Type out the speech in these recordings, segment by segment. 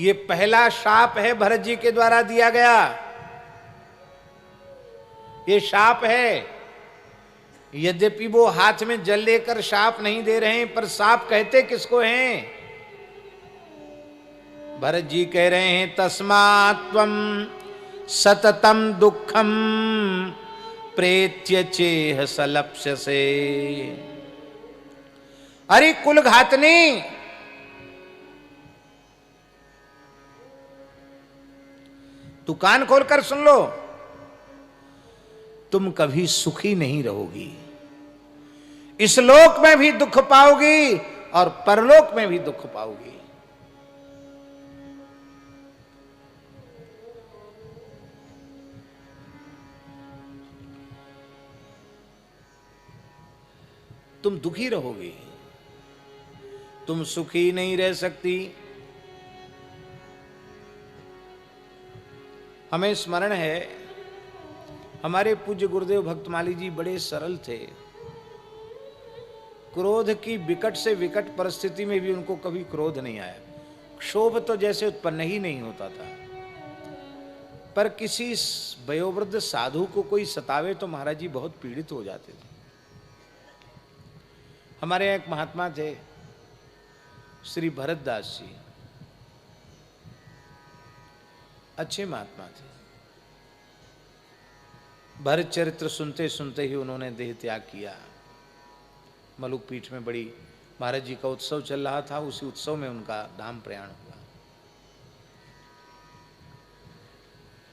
ये पहला शाप है भरत जी के द्वारा दिया गया, ये शाप है। यद्यपि वो हाथ में जल लेकर शाप नहीं दे रहे हैं, पर शाप कहते किसको हैं? भरत जी कह रहे हैं तस्मात् त्वं सततम दुखम प्रेत्य चेह सलप्स्यसे। अरे कुल घातनी, तू कान खोलकर सुन लो, तुम कभी सुखी नहीं रहोगी। इस लोक में भी दुख पाओगी और परलोक में भी दुख पाओगी। तुम दुखी रहोगे, तुम सुखी नहीं रह सकती। हमें स्मरण है, हमारे पूज्य गुरुदेव भक्तमाली जी बड़े सरल थे। क्रोध की विकट से विकट परिस्थिति में भी उनको कभी क्रोध नहीं आया। क्षोभ तो जैसे उत्पन्न ही नहीं होता था। पर किसी वयोवृद्ध साधु को कोई सतावे तो महाराज जी बहुत पीड़ित हो जाते थे। हमारे एक महात्मा थे श्री भरतदास जी, अच्छे महात्मा थे। भरत चरित्र सुनते सुनते ही उन्होंने देह त्याग किया। मलुक पीठ में बड़ी महाराज जी का उत्सव चल रहा था, उसी उत्सव में उनका धाम प्रयाण हुआ।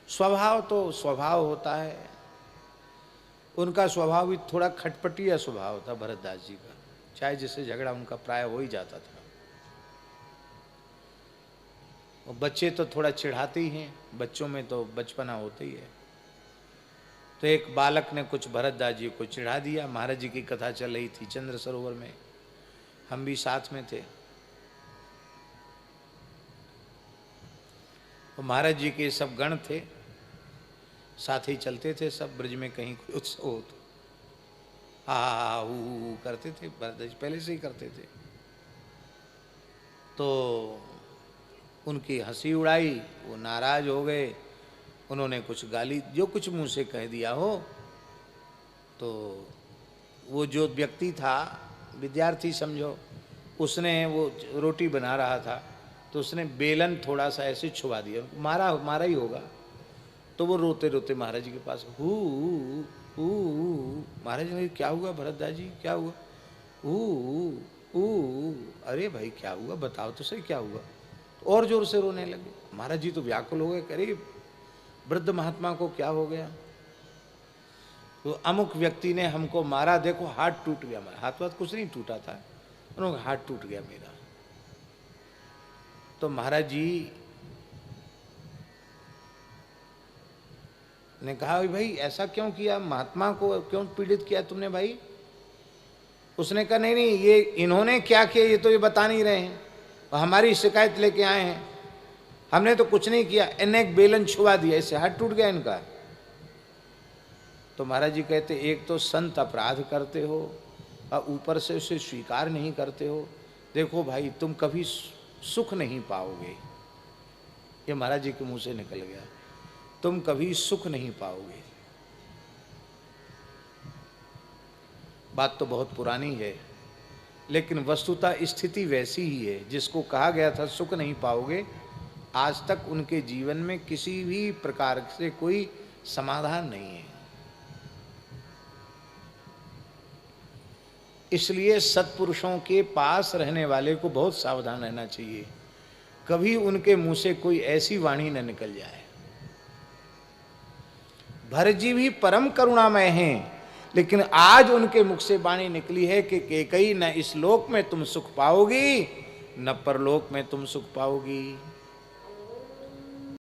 स्वभाव तो स्वभाव होता है, उनका स्वभाव भी थोड़ा खटपटिया स्वभाव था भरतदास जी का, चाहे जिससे झगड़ा उनका प्राय हो ही जाता था। और बच्चे तो थोड़ा चिढ़ाते ही हैं, बच्चों में तो बचपना होता ही है। तो एक बालक ने कुछ भरतदास जी को चिढ़ा दिया। महाराज जी की कथा चल रही थी चंद्र सरोवर में, हम भी साथ में थे। और महाराज जी के सब गण थे, साथ ही चलते थे सब। ब्रज में कहीं कोई उत्सव हो तो हा हू करते थे, भरतदास जी पहले से ही करते थे। तो उनकी हंसी उड़ाई, वो नाराज हो गए, उन्होंने कुछ गाली जो कुछ मुंह से कह दिया हो। तो वो जो व्यक्ति था, विद्यार्थी समझो, उसने वो रोटी बना रहा था, तो उसने बेलन थोड़ा सा ऐसे छुपा दिया, मारा मारा ही होगा। तो वो रोते रोते महाराज जी के पास हू महाराज जी ने क्या हुआ भरतदास जी, क्या हुआ? अरे भाई क्या हुआ, बताओ तो सही क्या हुआ। और जोर से रोने लगे। महाराज जी तो व्याकुल हो गए, अरे वृद्ध महात्मा को क्या हो गया? तो अमुक व्यक्ति ने हमको मारा, देखो हाथ टूट गया। हमारा हाथ वाथ कुछ नहीं टूटा था, उन्होंने हाथ टूट गया मेरा। तो महाराज जी ने कहा भाई ऐसा क्यों किया, महात्मा को क्यों पीड़ित किया तुमने भाई? उसने कहा नहीं नहीं, ये इन्होंने क्या किया ये तो ये बता नहीं रहे हैं, और हमारी शिकायत लेके आए हैं। हमने तो कुछ नहीं किया, इन्हें एक बेलन छुआ दिया, इससे हाथ टूट गया इनका। तो महाराज जी कहते एक तो संत अपराध करते हो और ऊपर से उसे स्वीकार नहीं करते हो। देखो भाई तुम कभी सुख नहीं पाओगे, ये महाराज जी के मुंह से निकल गया, तुम कभी सुख नहीं पाओगे। बात तो बहुत पुरानी है, लेकिन वस्तुतः स्थिति वैसी ही है। जिसको कहा गया था सुख नहीं पाओगे, आज तक उनके जीवन में किसी भी प्रकार से कोई समाधान नहीं है। इसलिए सत्पुरुषों के पास रहने वाले को बहुत सावधान रहना चाहिए, कभी उनके मुंह से कोई ऐसी वाणी न निकल जाए। भरत जी भी परम करुणामय हैं, लेकिन आज उनके मुख से वाणी निकली है कि केकई न इस लोक में तुम सुख पाओगी न परलोक में तुम सुख पाओगी।